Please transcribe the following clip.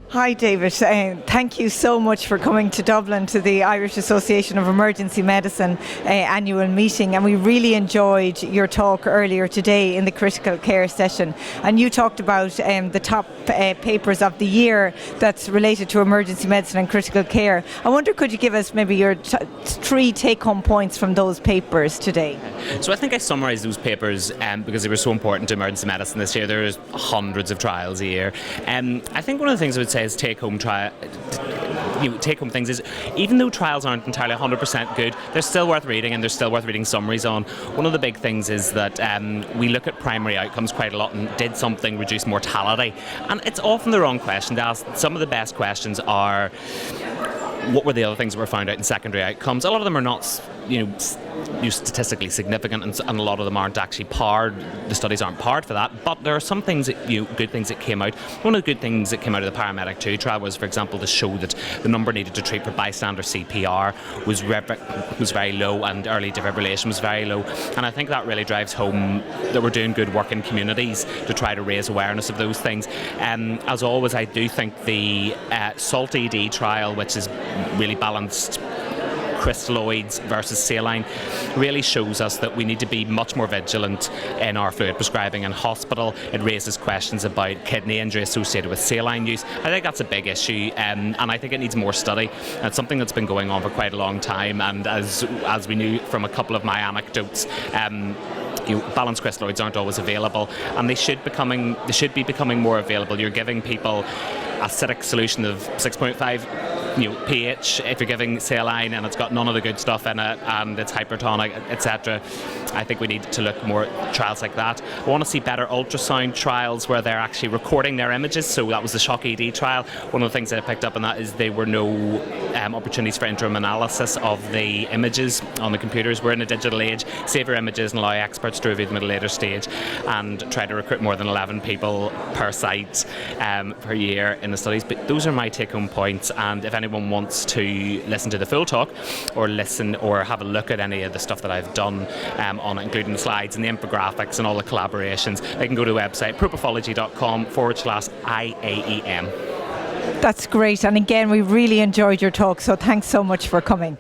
Hi David, thank you so much for coming to Dublin to the Irish Association of Emergency Medicine annual meeting, and we really enjoyed your talk earlier today in the critical care session, and you talked about the top papers of the year that's related to emergency medicine and critical care. I wonder, could you give us maybe your three take-home points from those papers today? So I think I summarised those papers because they were so important to emergency medicine this year. There's hundreds of trials a year. I think one of the things I would say is take-home things is, even though trials aren't entirely 100% good, they're still worth reading, and they're still worth reading summaries on. One of the big things is that we look at primary outcomes quite a lot, and did something reduce mortality? And it's often the wrong question to ask. Some of the best questions are, what were the other things that were found out in secondary outcomes? A lot of them are not statistically significant, and a lot of them aren't actually powered. The studies aren't powered for that, but there are some things that good things that came out. One of the good things that came out of the Paramedic 2 trial was, for example, to show that the number needed to treat for bystander CPR was very low, and early defibrillation was very low. And I think that really drives home that we're doing good work in communities to try to raise awareness of those things. As always, I do think the SALT ED trial, which is really balanced crystalloids versus saline, really shows us that we need to be much more vigilant in our fluid prescribing in hospital. It raises questions about kidney injury associated with saline use. I think that's a big issue, and I think it needs more study. It's something that's been going on for quite a long time, and as we knew from a couple of my anecdotes, balanced crystalloids aren't always available, and they should be becoming more available. You're giving people acidic solution of 6.5 pH if you're giving saline, and it's got none of the good stuff in it, and it's hypertonic, etc. I think we need to look more at trials like that. I want to see better ultrasound trials where they're actually recording their images. So that was the Shock ED trial. One of the things that I picked up on that is there were no opportunities for interim analysis of the images on the computers. We're in a digital age. Save your images and allow experts to review them at a later stage, and try to recruit more than 11 people per site per year in the studies. But those are my take-home points, and if anyone wants to listen to the full talk, or have a look at any of the stuff that I've done on it, including the slides and the infographics and all the collaborations, they can go to the website propathology.com/IAEM. That's great, and again, we really enjoyed your talk, so thanks so much for coming.